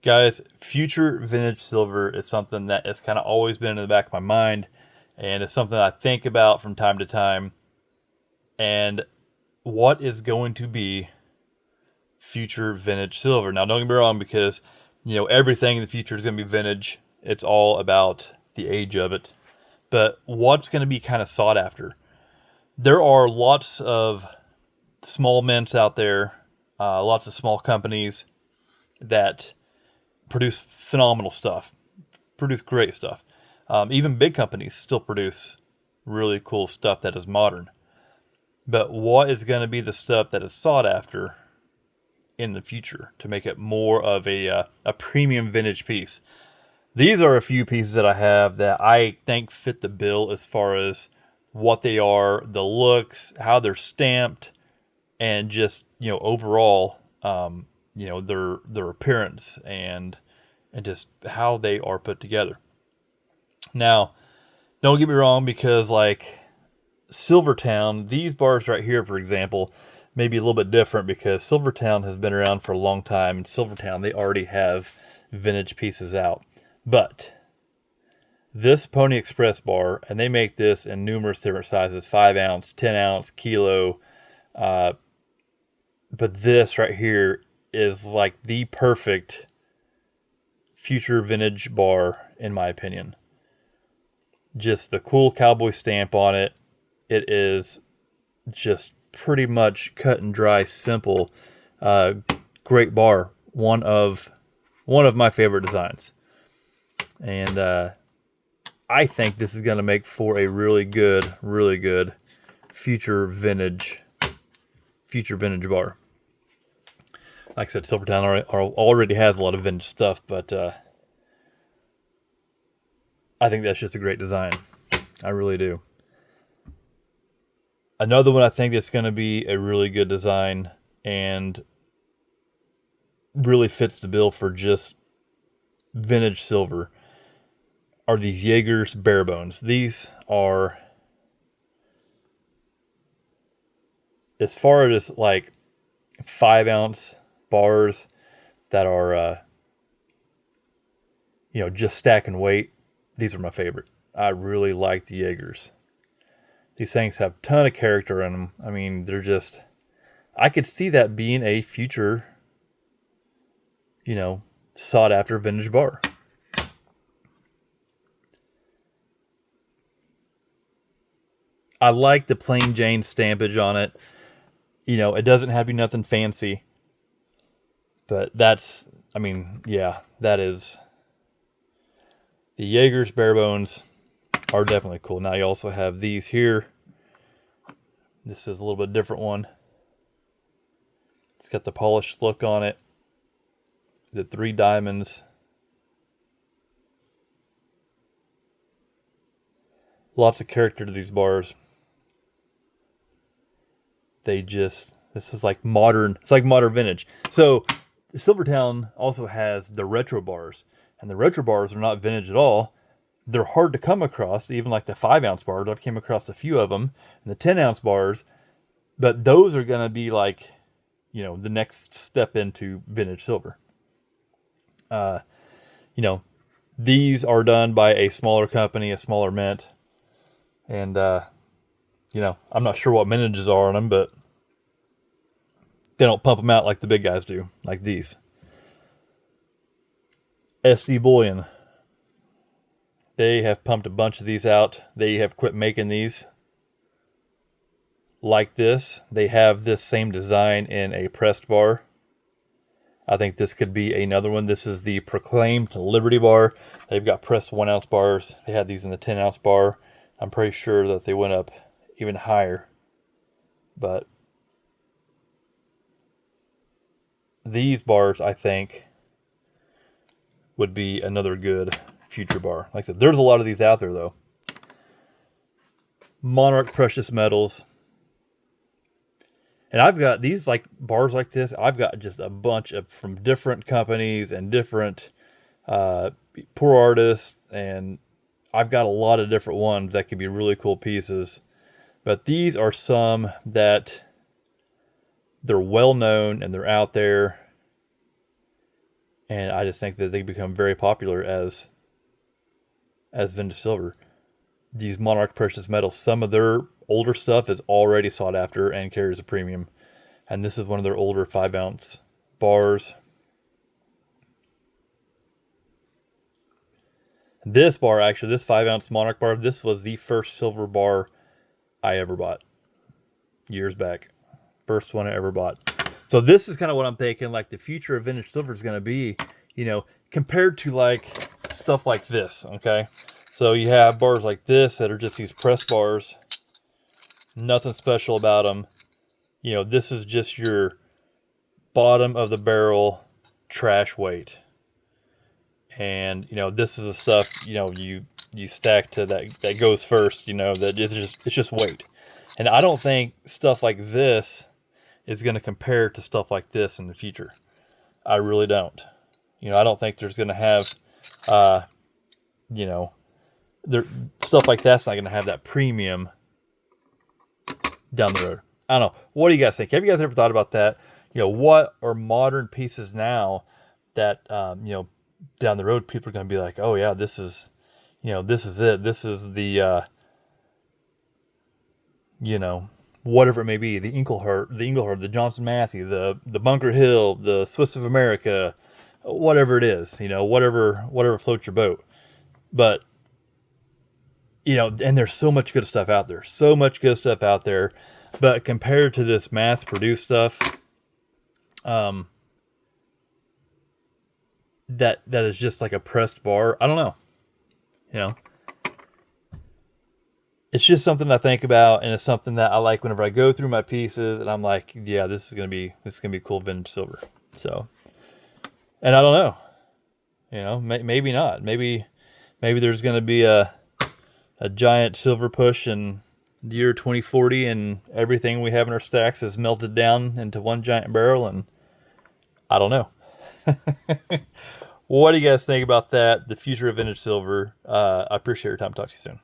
Guys, future vintage silver is something that has kind of always been in the back of my mind, and it's something I think about from time to time. And what is going to be future vintage silver? Now, don't get me wrong, because everything in the future is going to be vintage. It's all about the age of it. But what's going to be kind of sought after? There are lots of small mints out there, lots of small companies that produce phenomenal stuff, produce great stuff. Even big companies still produce really cool stuff that is modern. But what is going to be the stuff that is sought after in the future to make it more of a premium vintage piece? These are a few pieces that I have that I think fit the bill as far as what they are, the looks, how they're stamped, and just overall, their appearance and just how they are put together. Now, don't get me wrong, because like Silvertown, these bars right here, for example, may be a little bit different because Silvertown has been around for a long time. In Silvertown, they already have vintage pieces out. But this Pony Express bar, and they make this in numerous different sizes, 5 ounce, 10 ounce, kilo. But this right here is like the perfect future vintage bar, in my opinion. Just the cool cowboy stamp on it. It is just pretty much cut and dry, simple. Great bar. One of my favorite designs. And I think this is going to make for a really good future vintage bar. Like I said, Silvertown already has a lot of vintage stuff, but I think that's just a great design. I really do. Another one I think that's going to be a really good design and really fits the bill for just vintage silver are these Jaeger's Barebones. These are, as far as like 5 ounce bars that are, just stacking weight, these are my favorite. I really like the Jaegers. These things have a ton of character in them. I mean, they're just, I could see that being a future, sought after vintage bar. I like the plain Jane stampage on it. It doesn't have to be nothing fancy. But that is. The Jaeger's Barebones are definitely cool. Now you also have these here. This is a little bit different one. It's got the polished look on it. The 3 diamonds. Lots of character to these bars. This is like modern, it's like modern vintage. So Silvertown also has the retro bars, and the retro bars are not vintage at all. They're hard to come across, even like the 5 ounce bars. I've came across a few of them, and the 10 ounce bars, but those are going to be like, the next step into vintage silver. These are done by a smaller company, a smaller mint, and I'm not sure what mintages are on them, but they don't pump them out like the big guys do, like these. SD Bullion. They have pumped a bunch of these out. They have quit making these like this. They have this same design in a pressed bar. I think this could be another one. This is the Proclaimed Liberty bar. They've got pressed 1 ounce bars. They had these in the 10 ounce bar. I'm pretty sure that they went up even higher. But these bars, I think, would be another good future bar. Like I said, there's a lot of these out there, though. Monarch Precious Metals. And I've got these like bars like this. I've got just a bunch of from different companies and different poor artists. And I've got a lot of different ones that could be really cool pieces. But these are some that they're well known and they're out there. and I just think that they become very popular as vintage silver. These Monarch precious metals, some of their older stuff is already sought after and carries a premium, and this is one of their older 5-ounce bars. This bar, actually, this 5-ounce Monarch bar, this was the first silver bar I ever bought years back. First one I ever bought. So this is kind of what I'm thinking, like the future of vintage silver is going to be, you know, compared to like stuff like this, okay? So you have bars like this that are just these press bars. Nothing special about them. You know, this is just your bottom of the barrel trash weight. And, you know, this is the stuff, you know, you stack to that goes first, you know, that it's just weight. And I don't think stuff like this is going to compare to stuff like this in the future. I really don't. You know, I don't think there's going to have, you know, stuff like that's not going to have that premium down the road. I don't know. What do you guys think? Have you guys ever thought about that? You know, what are modern pieces now that, you know, down the road people are going to be like, oh yeah, this is, you know, this is it. This is the, you know, whatever it may be, the Inglehart, the Johnson Matthey, the Bunker Hill, the Swiss of America, whatever it is, you know, whatever floats your boat. But, you know, and there's so much good stuff out there. So much good stuff out there. But compared to this mass-produced stuff, that is just like a pressed bar. I don't know. You know, it's just something I think about, and it's something that I like whenever I go through my pieces, and I'm like, yeah, this is gonna be cool vintage silver. So, and I don't know. You know, maybe not. Maybe there's gonna be a giant silver push in the year 2040, and everything we have in our stacks is melted down into one giant barrel, and I don't know. What do you guys think about that? The future of vintage silver. I appreciate your time. Talk to you soon.